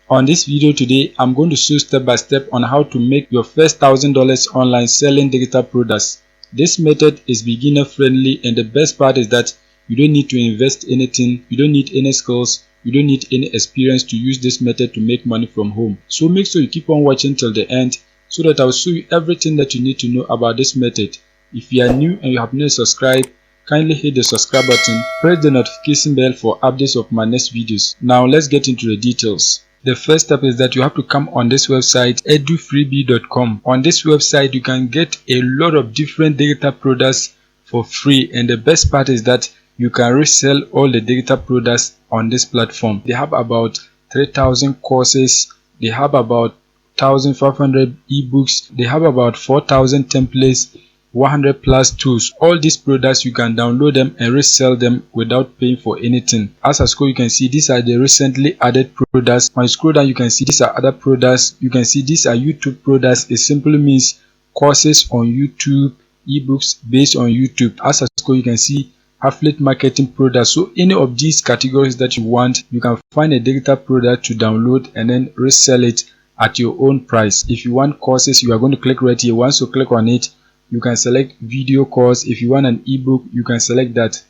On this video today, I'm going to show step by step on how to make your first $1,000 online selling digital products. This method is beginner friendly, and the best part is that you don't need to invest anything, you don't need any skills, you don't need any experience to use this method to make money from home. So make sure you keep on watching till the end so that I'll show you everything that you need to know about this method. If you are new and you have not subscribed, kindly hit the subscribe button, press the notification bell for updates of my next videos. Now let's get into the details. The first step is that you have to come on this website edufreebie.com. On this website you can get a lot of different digital products for free, and the best part is that you can resell all the digital products on this platform. They have about 3,000 courses, they have about 1,500 ebooks, they have about 4,000 templates, 100 plus tools. All these products you can download them and resell them without paying for anything. As a scroll, you can see these are the recently added products. When you scroll down, you can see these are other products. You can see these are YouTube products. It simply means courses on YouTube, ebooks based on YouTube. As a scroll, you can see affiliate marketing products. So any of these categories that you want, you can find a digital product to download and then resell it at your own price. If you want courses, you are going to click right here. Once you click on it, you can select video course. If you want an ebook, you can select that.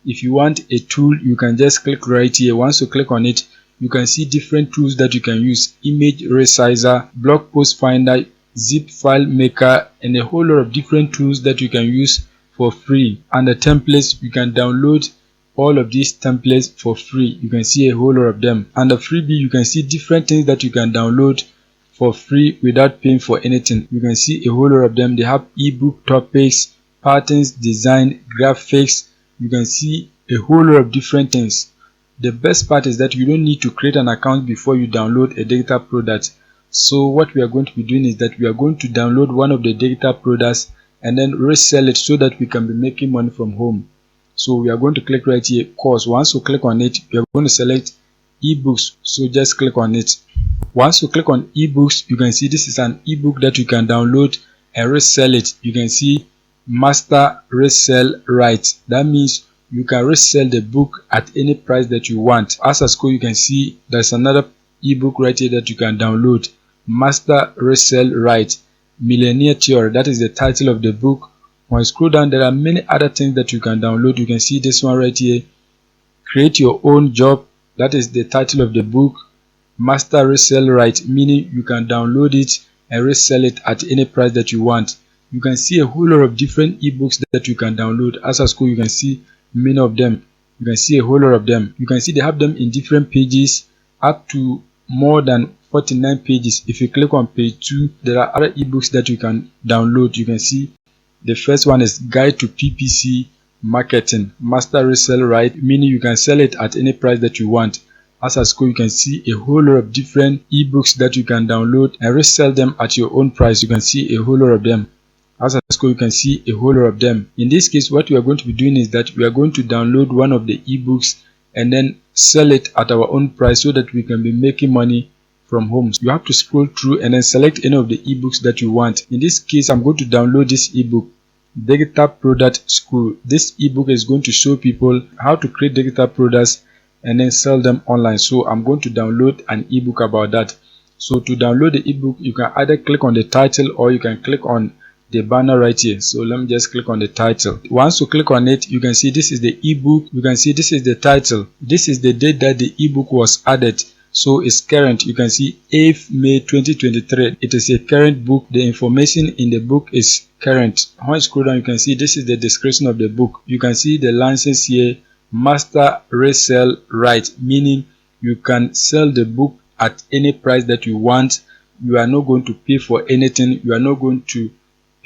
If you want a tool, you can just click right here. Once you click on it, you can see different tools that you can use: image resizer, blog post finder, zip file maker, and a whole lot of different tools that you can use for free. And the templates, you can download all of these templates for free. You can see a whole lot of them. And the freebie, you can see different things that you can download for free without paying for anything. You can see a whole lot of them. They have ebook topics, patterns, design, graphics. You can see a whole lot of different things. The best part is that you don't need to create an account before you download a digital product. So what we are going to be doing is that we are going to download one of the digital products and then resell it so that we can be making money from home. So we are going to click right here, course. Once you click on it, we are going to select ebooks. So just click on it. Once you click on ebooks, you can see this is an ebook that you can download and resell it. You can see master resell right. That means you can resell the book at any price that you want. As a scroll, you can see there's another ebook right here that you can download. Master resell right, Millionaire Theory. That is the title of the book. When you scroll down, there are many other things that you can download. You can see this one right here. Create your own job. That is the title of the book. Master resell right, meaning you can download it and resell it at any price that you want. You can see a whole lot of different ebooks that you can download. As a school, you can see many of them. You can see a whole lot of them. You can see they have them in different pages, up to more than 49 pages. If you click on page 2, there are other ebooks that you can download. You can see the first one is Guide to PPC Marketing, Master Resell Right, meaning you can sell it at any price that you want. As a school, you can see a whole lot of different ebooks that you can download and resell them at your own price. You can see a whole lot of them. As a school, you can see a whole lot of them. In this case, what we are going to be doing is that we are going to download one of the ebooks and then sell it at our own price so that we can be making money from home. So you have to scroll through and then select any of the ebooks that you want. In this case, I'm going to download this ebook, Digital Product School. This ebook is going to show people how to create digital products and then sell them online. So I'm going to download an ebook about that. So to download the ebook, you can either click on the title or you can click on the banner right here. So let me just click on the title. Once you click on it, you can see this is the ebook. You can see this is the title. This is the date that the ebook was added. So it's current. You can see 8th May 2023. It is a current book. The information in the book is current. When you scroll down, you can see this is the description of the book. You can see the license here, Master Resell Right, meaning you can sell the book at any price that you want. You are not going to pay for anything. You are not going to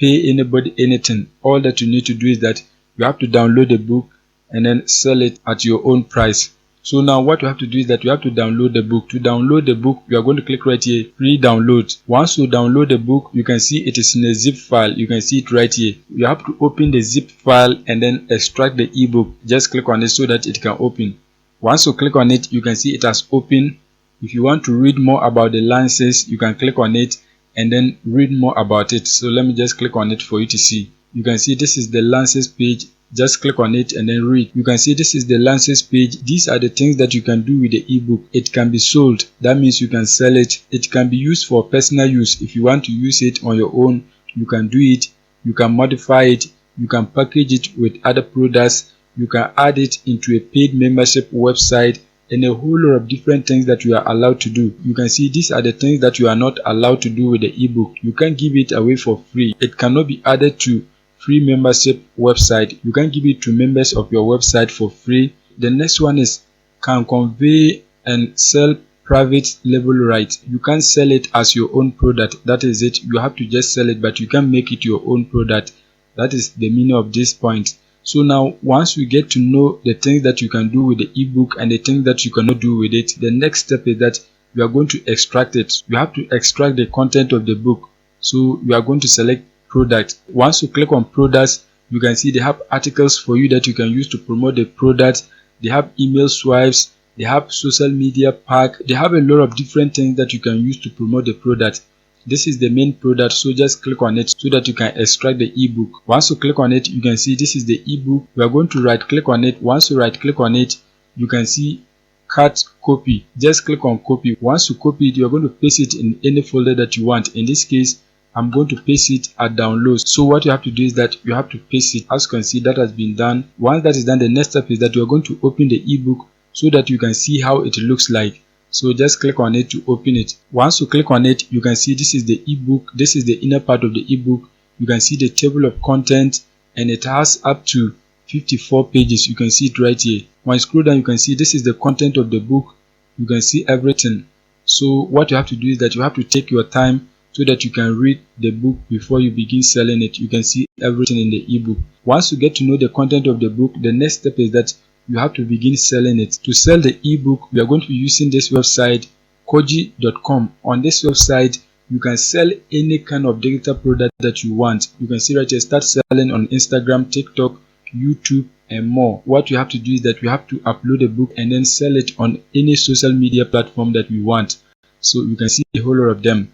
pay anybody anything. All that you need to do is that you have to download the book and then sell it at your own price. So now what you have to do is that you have to download the book. To download the book, you are going to click right here, free download. Once you download the book, you can see it is in a zip file. You can see it right here. You have to open the zip file and then extract the ebook. Just click on it so that it can open. Once you click on it, you can see it has opened. If you want to read more about the license, you can click on it and then read more about it. So let me just click on it for you to see. You can see this is the license page. Just click on it and then read. You can see this is the lances page. These are the things that you can do with the ebook. It can be sold. That means you can sell it. It can be used for personal use. If you want to use it on your own, you can do it. You can modify it. You can package it with other products. You can add it into a paid membership website and a whole lot of different things that you are allowed to do. You can see these are the things that you are not allowed to do with the ebook. You can't give it away for free. It cannot be added to free membership website. You can give it to members of your website for free. The next one is can convey and sell private label rights. You can't sell it as your own product. That is it. You have to just sell it, but you can't make it your own product. That is the meaning of this point. So now once we get to know the things that you can do with the ebook and the things that you cannot do with it, the next step is that you are going to extract it. You have to extract the content of the book. So you are going to select product. Once you click on products, you can see they have articles for you that you can use to promote the product. They have email swipes. They have social media pack. They have a lot of different things that you can use to promote the product. This is the main product, so just click on it so that you can extract the ebook. Once you click on it, you can see this is the ebook. We are going to right click on it. Once you right click on it, you can see cut copy. Just click on copy. Once you copy it, you are going to paste it in any folder that you want. In this case, I'm going to paste it at downloads. So what you have to do is that you have to paste it. As you can see, that has been done. Once that is done, the next step is that you are going to open the ebook so that you can see how it looks like. So just click on it to open it. Once you click on it, you can see this is the ebook. This is the inner part of the ebook. You can see the table of content and it has up to 54 pages. You can see it right here. When you scroll down, you can see this is the content of the book. You can see everything. So what you have to do is that you have to take your time so that you can read the book before you begin selling it. You can see everything in the ebook. Once you get to know the content of the book, the next step is that you have to begin selling it. To sell the ebook, we are going to be using this website, koji.com. On this website, you can sell any kind of digital product that you want. You can see right here, start selling on Instagram, TikTok, YouTube, and more. What you have to do is that you have to upload a book and then sell it on any social media platform that you want. So you can see a whole lot of them.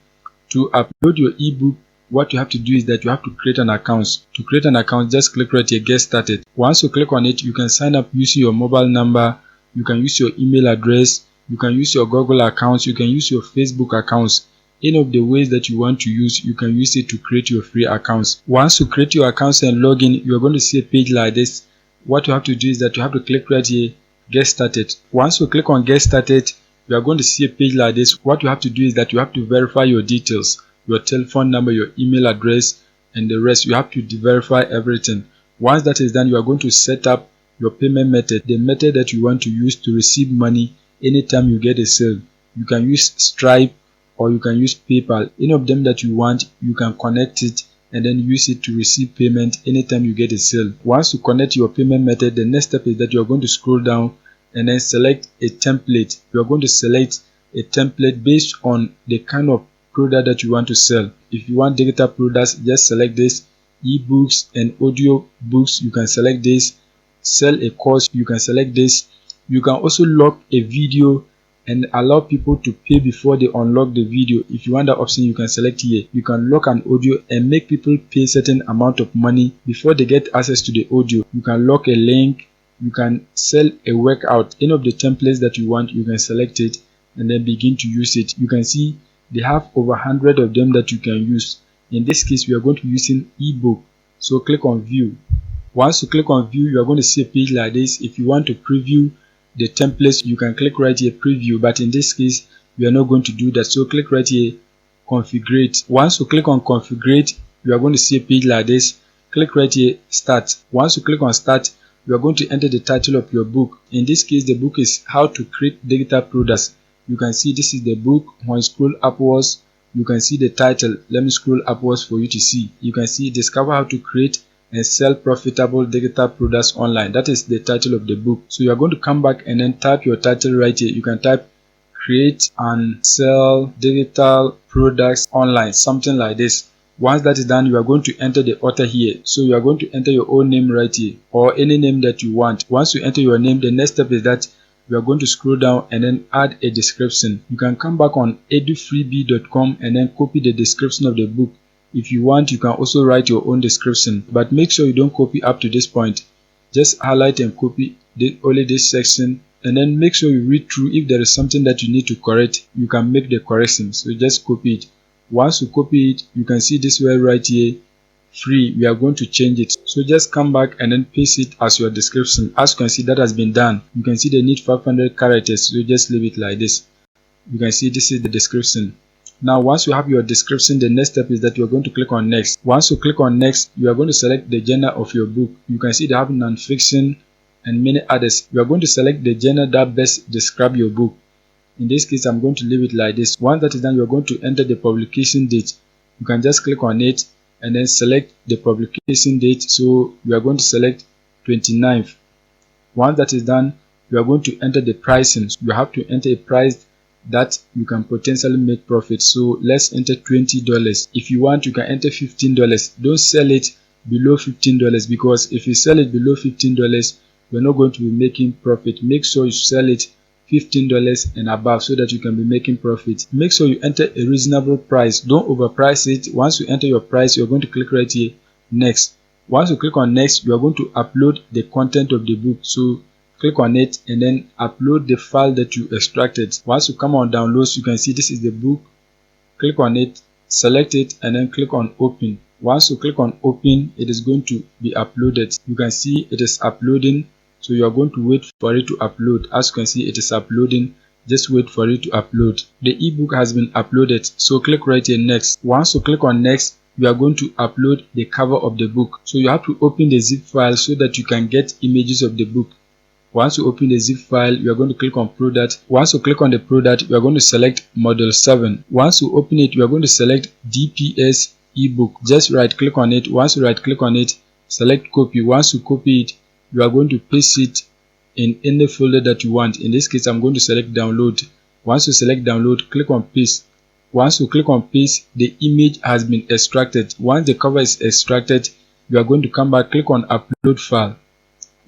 To upload your ebook, what you have to do is that you have to create an account. To create an account, just click right here, get started. Once you click on it, you can sign up using your mobile number, you can use your email address, you can use your Google account, you can use your Facebook accounts. Any of the ways that you want to use, you can use it to create your free accounts. Once you create your accounts and log in, you are going to see a page like this. What you have to do is that you have to click right here, get started. Once you click on get started, you are going to see a page like this. What you have to do is that you have to verify your details, your telephone number, your email address, and the rest. You have to verify everything. Once that is done, you are going to set up your payment method, the method that you want to use to receive money anytime you get a sale. You can use Stripe or you can use PayPal. Any of them that you want, you can connect it and then use it to receive payment anytime you get a sale. Once you connect your payment method, the next step is that you are going to scroll down and then select a template. You are going to select a template based on the kind of product that you want to sell. If you want digital products, just select this. Ebooks and audio books, you can select this. Sell a course, you can select this. You can also lock a video and allow people to pay before they unlock the video. If you want that option, you can select here. You can lock an audio and make people pay certain amount of money before they get access to the audio. You can lock a link. You can sell a workout. Any of the templates that you want, you can select it and then begin to use it. You can see they have over 100 of them that you can use. In this case, we are going to be using ebook. So click on view. Once you click on view, you are going to see a page like this. If you want to preview the templates, you can click right here, preview. But in this case, we are not going to do that. So click right here, configure. Once you click on configure, you are going to see a page like this. Click right here, start. Once you click on start, you are going to enter the title of your book. In this case, the book is how to create digital products. You can see this is the book. When you scroll upwards, you can see the title. Let me scroll upwards for you to see. You can see discover how to create and sell profitable digital products online. That is the title of the book. So you are going to come back and then type your title right here. You can type create and sell digital products online, something like this. Once that is done, you are going to enter the author here. So you are going to enter your own name right here or any name that you want. Once you enter your name, the next step is that you are going to scroll down and then add a description. You can come back on edufreebie.com and then copy the description of the book. If you want, you can also write your own description, but make sure you don't copy up to this point. just highlight and copy only this section, and then make sure you read through. If there is something that you need to correct, you can make the correction. So just copy it. Once you copy it, you can see this word right here, free. We are going to change it. So just come back and then paste it as your description. As you can see, that has been done. You can see they need 500 characters, so just leave it like this. You can see this is the description. Now once you have your description, the next step is that you are going to click on next. Once you click on next, you are going to select the genre of your book. You can see they have non-fiction and many others. You are going to select the genre that best describe your book. In this case, I'm going to leave it like this. Once that is done, you're going to enter the publication date. You can just click on it and then select the publication date. So we are going to select 29th. Once that is done, you are going to enter the pricing. You have to enter a price that you can potentially make profit. So let's enter $20. If you want, you can enter $15. Don't sell it below $15, because if you sell it below $15, you're not going to be making profit. Make sure you sell it $15 and above so that you can be making profit. Make sure you enter a reasonable price. Don't overprice it. Once you enter your price, you're going to click right here, next. Once you click on next, you are going to upload the content of the book. So click on it and then upload the file that you extracted. Once you come on downloads, you can see this is the book. Click on it, select it, and then click on open. Once you click on open, it is going to be uploaded. You can see it is uploading, so you are going to wait for it to upload. As you can see, it is uploading. Just wait for it to upload. The ebook has been uploaded, so click right here, next. Once you click on next, you are going to upload the cover of the book. So you have to open the zip file so that you can get images of the book. Once you open the zip file, you are going to click on product. Once you click on the product, you are going to select model 7. Once you open it, you are going to select DPS ebook. Just right click on it. Once you right click on it, select copy. Once you copy it, you are going to paste it in any folder that you want. In this case, I'm going to select download. Once you select download, click on paste. Once you click on paste, the image has been extracted. Once the cover is extracted, you are going to come back, click on upload file.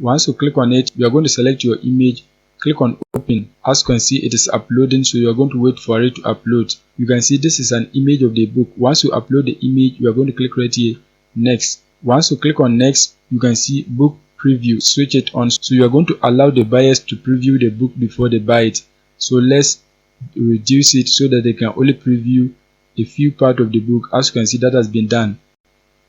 Once you click on it, you are going to select your image, click on open. As you can see, it is uploading, so you are going to wait for it to upload. You can see this is an image of the book. Once you upload the image, you are going to click right here, next. Once you click on next, you can see book preview. Switch it on, so you are going to allow the buyers to preview the book before they buy it. So let's reduce it so that they can only preview a few parts of the book. As you can see, that has been done.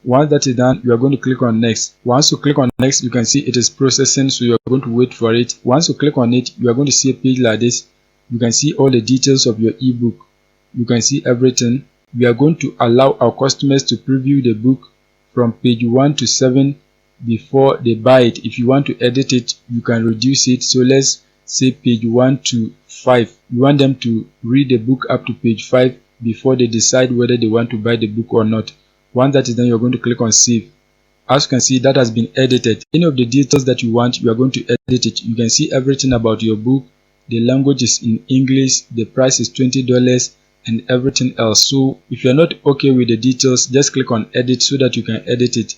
Once that is done, you are going to click on next. Once you click on next, you can see it is processing, so you are going to wait for it. Once you click on it, you are going to see a page like this. You can see all the details of your ebook. You can see everything. We are going to allow our customers to preview the book from page 1 to 7 before they buy it. If you want to edit it, you can reduce it. So let's say page 1 to 5. You want them to read the book up to page 5 before they decide whether they want to buy the book or not. Once that is done, you're going to click on save. As you can see, that has been edited. Any of the details that you want, you are going to edit it. You can see everything about your book. The language is in English, the price is $20, and everything else. So if you're not okay with the details, just click on edit so that you can edit it.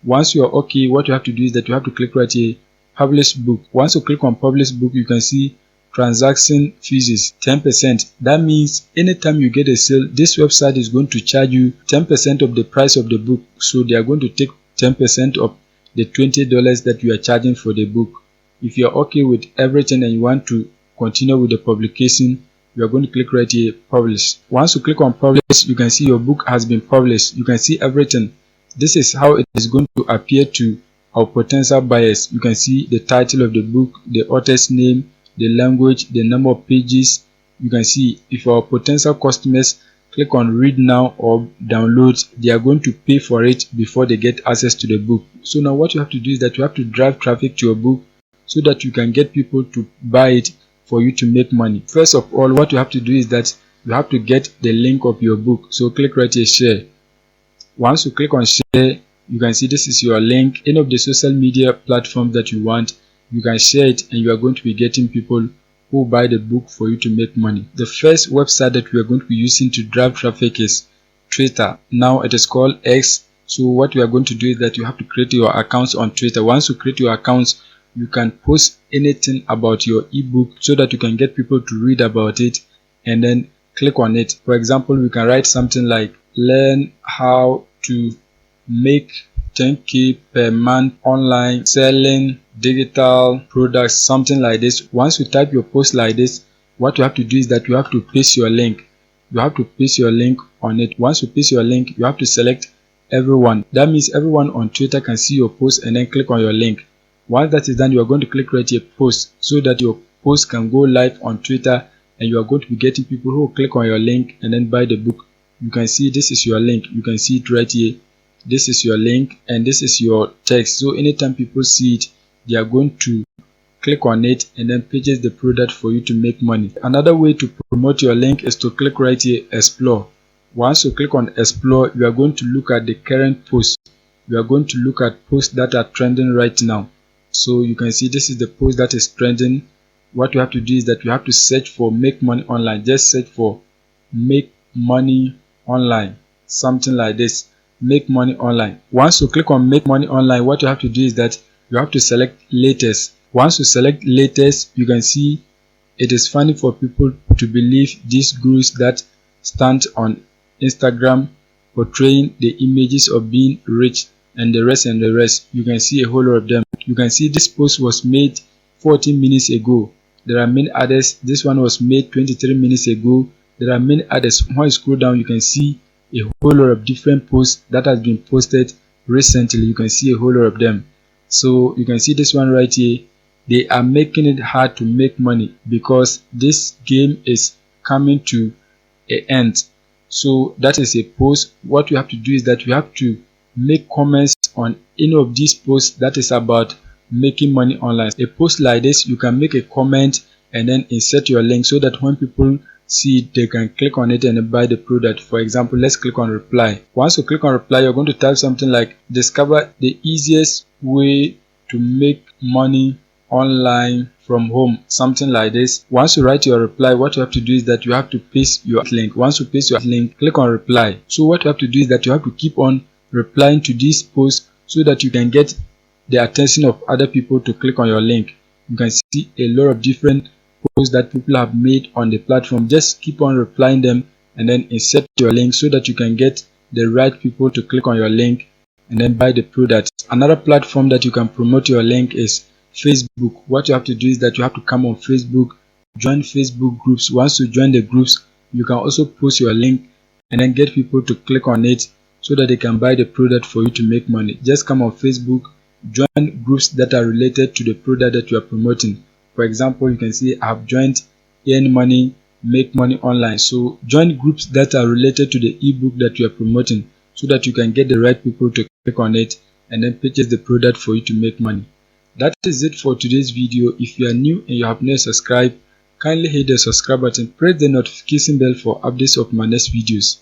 Once you are okay, what you have to do is that you have to click right here, publish book. Once you click on publish book, you can see transaction fees is 10%. That means anytime you get a sale, this website is going to charge you 10% of the price of the book. So they are going to take 10% of the $20 that you are charging for the book. If you are okay with everything and you want to continue with the publication, you are going to click right here, publish. Once you click on publish, you can see your book has been published. You can see everything. This is how it is going to appear to our potential buyers. You can see the title of the book, the author's name, the language, the number of pages. You can see if our potential customers click on read now or download, they are going to pay for it before they get access to the book. So now what you have to do is that you have to drive traffic to your book so that you can get people to buy it for you to make money. First of all, what you have to do is that you have to get the link of your book. So click right here, share. Once you click on share, you can see this is your link. Any of the social media platforms that you want, you can share it and you are going to be getting people who buy the book for you to make money. The first website that we are going to be using to drive traffic is Twitter. Now it is called X. So what we are going to do is that you have to create your accounts on Twitter. Once you create your accounts, you can post anything about your ebook so that you can get people to read about it and then click on it. For example, we can write something like learn how to make 10k per month online selling digital products, something like this. Once you type your post like this, what you have to do is that you have to paste your link. You have to paste your link on it. Once you paste your link, you have to select everyone. That means everyone on Twitter can see your post and then click on your link. Once that is done, you are going to click right here, post, so that your post can go live on Twitter, and you are going to be getting people who will click on your link and then buy the book. You can see this is your link. You can see it right here. This is your link and this is your text. So anytime people see it, they are going to click on it and then purchase the product for you to make money. Another way to promote your link is to click right here, explore. Once you click on explore, you are going to look at the current post. You are going to look at posts that are trending right now. So you can see this is the post that is trending. What you have to do is that you have to search for make money online. Just search for make money online, something like this, make money online. Once you click on make money online, what you have to do is that you have to select latest. Once you select latest, you can see it is funny for people to believe these gurus that stand on Instagram portraying the images of being rich and the rest. You can see a whole lot of them. You can see this post was made 14 minutes ago. There are many others. This one was made 23 minutes ago. There are many others. When you scroll down, you can see a whole lot of different posts that has been posted recently. You can see a whole lot of them. So you can see this one right here. They are making it hard to make money because this game is coming to an end. So that is a post. What you have to do is that you have to make comments on any of these posts that is about making money online. A post like this, you can make a comment and then insert your link so that when people see it, they can click on it and buy the product. For example, let's click on reply. Once you click on reply, you're going to type something like discover the easiest way to make money online from home, something like this. Once you write your reply, what you have to do is that you have to paste your link. Once you paste your link, click on reply. So what you have to do is that you have to keep on replying to these posts so that you can get the attention of other people to click on your link. You can see a lot of different posts that people have made on the platform. Just keep on replying them and then insert your link so that you can get the right people to click on your link and then buy the product. Another platform that you can promote your link is Facebook. What you have to do is that you have to come on Facebook, join Facebook groups. Once you join the groups, you can also post your link and then get people to click on it so that they can buy the product for you to make money. Just come on Facebook, join groups that are related to the product that you are promoting. For example, you can see I have joined Earn Money, Make Money Online. So join groups that are related to the ebook that you are promoting so that you can get the right people to click on it and then purchase the product for you to make money. That is it for today's video. If you are new and you have not subscribed, kindly hit the subscribe button, press the notification bell for updates of my next videos.